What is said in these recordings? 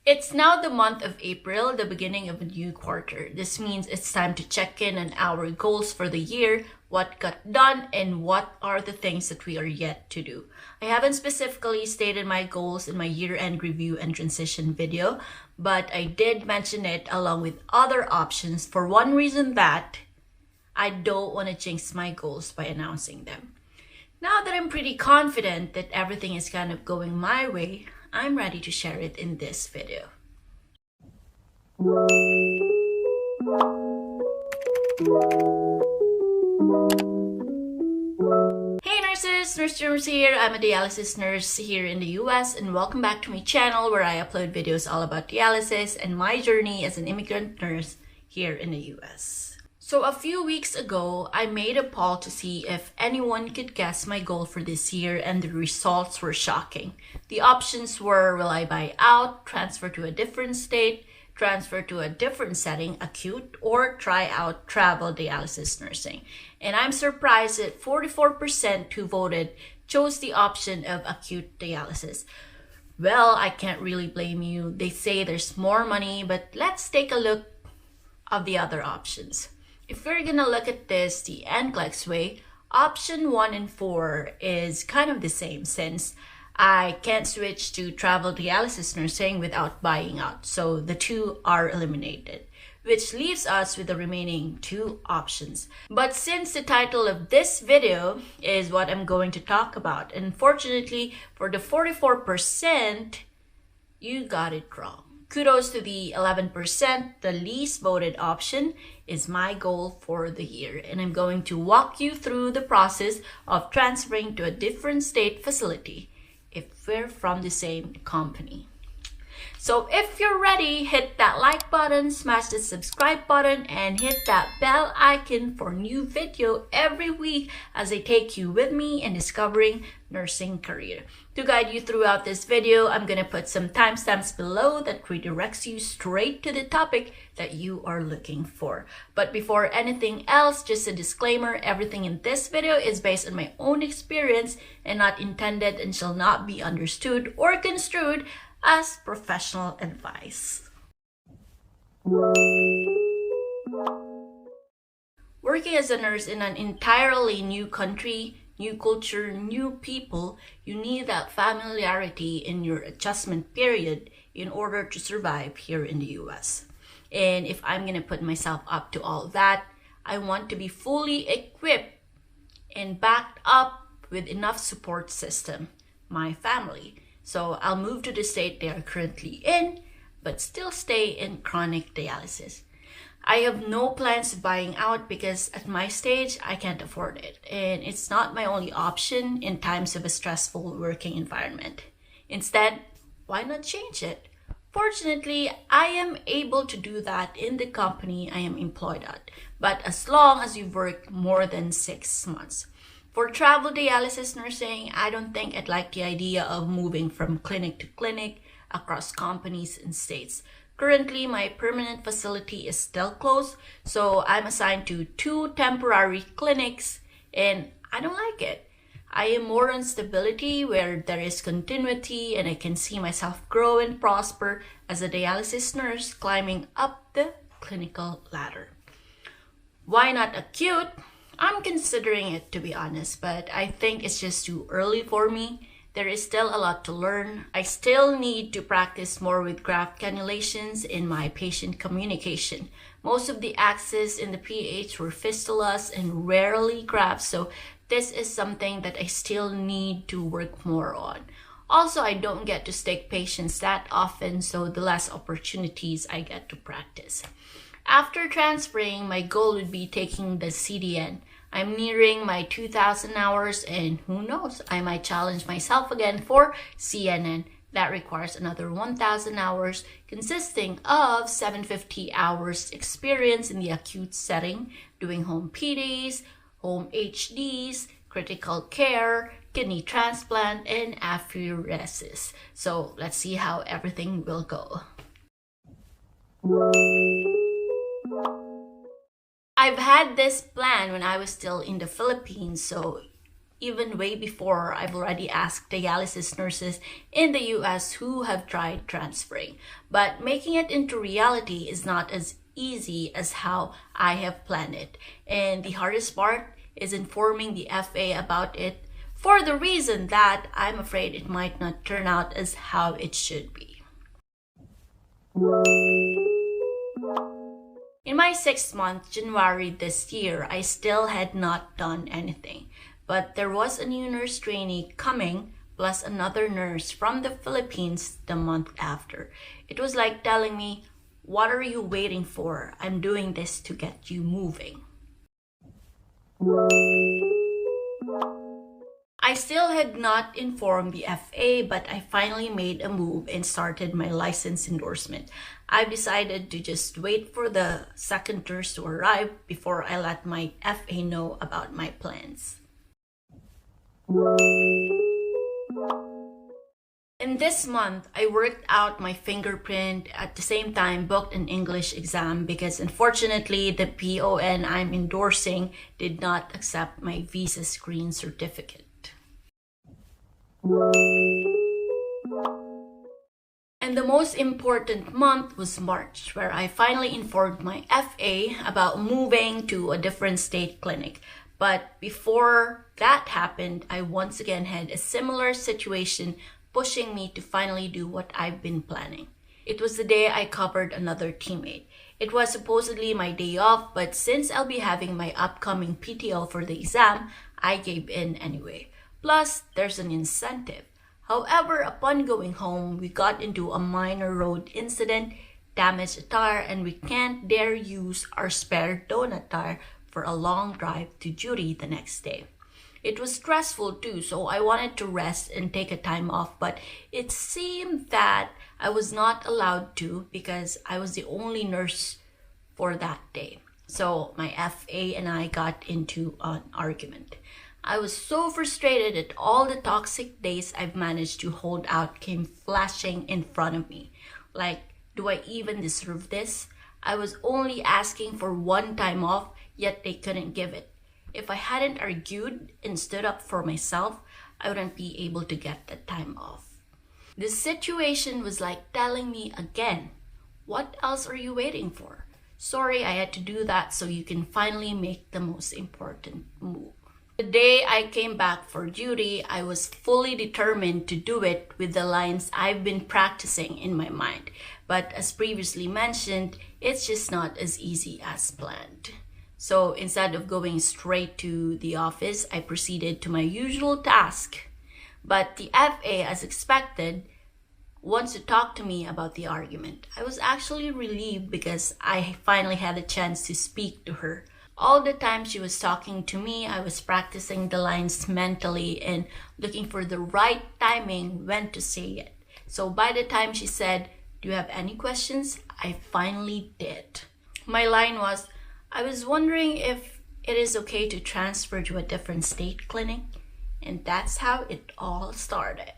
It's now the month of April, the beginning of a new quarter. This means it's time to check in on our goals for the year, what got done, and what are the things that we are yet to do. I haven't specifically stated my goals in my year-end review and transition video, but I did mention it along with other options for one reason that I don't want to jinx my goals by announcing them. Now that I'm pretty confident that everything is kind of going my way, I'm ready to share it in this video. Hey nurses, Nurse Germs here. I'm a dialysis nurse here in the US and welcome back to my channel where I upload videos all about dialysis and my journey as an immigrant nurse here in the US. So a few weeks ago, I made a poll to see if anyone could guess my goal for this year and the results were shocking. The options were, will I buy out, transfer to a different state, transfer to a different setting, acute, or try out travel dialysis nursing. And I'm surprised that 44% who voted chose the option of acute dialysis. Well, I can't really blame you. They say there's more money, but let's take a look of the other options. If we're gonna look at this the NCLEX way, option 1 and 4 is kind of the same since I can't switch to travel dialysis nursing without buying out. So the two are eliminated, which leaves us with the remaining two options. But since the title of this video is what I'm going to talk about, unfortunately for the 44%, you got it wrong. Kudos to the 11%, the least voted option is my goal for the year. And I'm going to walk you through the process of transferring to a different state facility if we're from the same company. So if you're ready, hit that like button, smash the subscribe button, and hit that bell icon for new video every week as I take you with me in discovering nursing career. To guide you throughout this video, I'm going to put some timestamps below that redirects you straight to the topic that you are looking for. But before anything else, just a disclaimer, everything in this video is based on my own experience and not intended and shall not be understood or construed as professional advice. Working as a nurse in an entirely new country, new culture, new people, you need that familiarity in your adjustment period in order to survive here in the US. And if I'm gonna put myself up to all that, I want to be fully equipped and backed up with enough support system, my family. So I'll move to the state they are currently in, but still stay in chronic dialysis. I have no plans of buying out because at my stage, I can't afford it. And it's not my only option in times of a stressful working environment. Instead, why not change it? Fortunately, I am able to do that in the company I am employed at, but as long as you've worked more than 6 months. For travel dialysis nursing, I don't think I'd like the idea of moving from clinic to clinic across companies and states. Currently, my permanent facility is still closed, so I'm assigned to 2 temporary clinics and I don't like it. I am more on stability where there is continuity and I can see myself grow and prosper as a dialysis nurse climbing up the clinical ladder. Why not acute? I'm considering it, to be honest, but I think it's just too early for me. There is still a lot to learn. I still need to practice more with graft cannulations in my patient communication. Most of the access in the PH were fistulas and rarely grafts, so this is something that I still need to work more on. Also, I don't get to stick patients that often, so the less opportunities I get to practice. After transferring, my goal would be taking the CDN. I'm nearing my 2,000 hours and who knows, I might challenge myself again for CNN. That requires another 1,000 hours consisting of 750 hours experience in the acute setting, doing home PDs, home HDs, critical care, kidney transplant, and apheresis. So let's see how everything will go. I've had this plan when I was still in the Philippines, so even way before I've already asked dialysis nurses in the US who have tried transferring. But making it into reality is not as easy as how I have planned it. And the hardest part is informing the FA about it for the reason that I'm afraid it might not turn out as how it should be. In my 6th month, January this year, I still had not done anything. But there was a new nurse trainee coming, plus another nurse from the Philippines the month after. It was like telling me, "What are you waiting for? I'm doing this to get you moving." I still had not informed the FA, but I finally made a move and started my license endorsement. I've decided to just wait for the second nurse to arrive before I let my FA know about my plans. In this month, I worked out my fingerprint, at the same time booked an English exam because unfortunately the PON I'm endorsing did not accept my visa screen certificate. And the most important month was March, where I finally informed my FA about moving to a different state clinic. But before that happened, I once again had a similar situation pushing me to finally do what I've been planning. It was the day I covered another teammate. It was supposedly my day off, but since I'll be having my upcoming PTO for the exam, I gave in anyway. Plus, there's an incentive. However, upon going home, we got into a minor road incident, damaged a tire, and we can't dare use our spare donut tire for a long drive to duty the next day. It was stressful too, so I wanted to rest and take a time off, but it seemed that I was not allowed to because I was the only nurse for that day. So my FA and I got into an argument. I was so frustrated that all the toxic days I've managed to hold out came flashing in front of me. Like, do I even deserve this? I was only asking for one time off, yet they couldn't give it. If I hadn't argued and stood up for myself, I wouldn't be able to get that time off. This situation was like telling me again, what else are you waiting for? Sorry, I had to do that so you can finally make the most important move. The day I came back for duty, I was fully determined to do it with the lines I've been practicing in my mind. But as previously mentioned, it's just not as easy as planned. So instead of going straight to the office, I proceeded to my usual task. But the FA, as expected, wants to talk to me about the argument. I was actually relieved because I finally had a chance to speak to her. All the time she was talking to me, I was practicing the lines mentally and looking for the right timing when to say it. So by the time she said, "Do you have any questions?" I finally did. My line was, "I was wondering if it is okay to transfer to a different state clinic." And that's how it all started.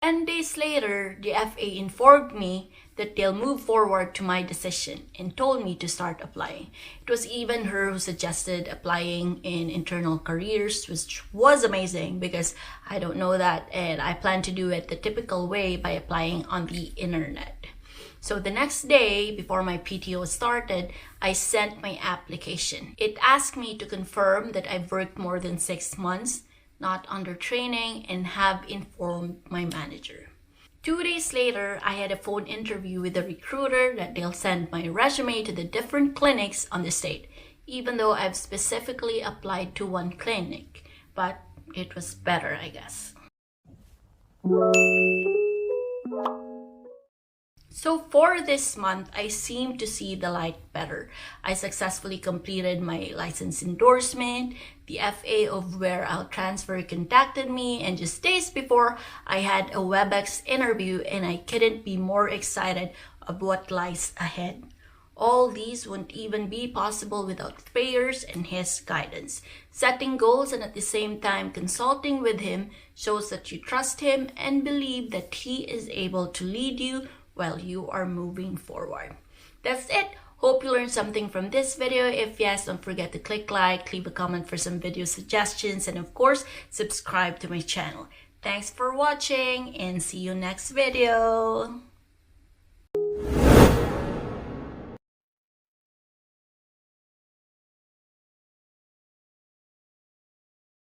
10 days later, the FA informed me that they'll move forward to my decision and told me to start applying. It was even her who suggested applying in internal careers, which was amazing because I don't know that and I plan to do it the typical way by applying on the internet. So the next day, before my PTO started, I sent my application. It asked me to confirm that I've worked more than 6 months, not under training, and have informed my manager. 2 days later, I had a phone interview with the recruiter that they'll send my resume to the different clinics on the state, even though I've specifically applied to one clinic. But it was better, I guess. So for this month, I seem to see the light better. I successfully completed my license endorsement. The FA of where I'll transfer contacted me, and just days before, I had a WebEx interview, and I couldn't be more excited of what lies ahead. All these wouldn't even be possible without prayers and his guidance. Setting goals and at the same time consulting with him shows that you trust him and believe that he is able to lead you while you are moving forward. That's it. Hope you learned something from this video. If yes, don't forget to click like, leave a comment for some video suggestions, and of course, subscribe to my channel. Thanks for watching and see you next video.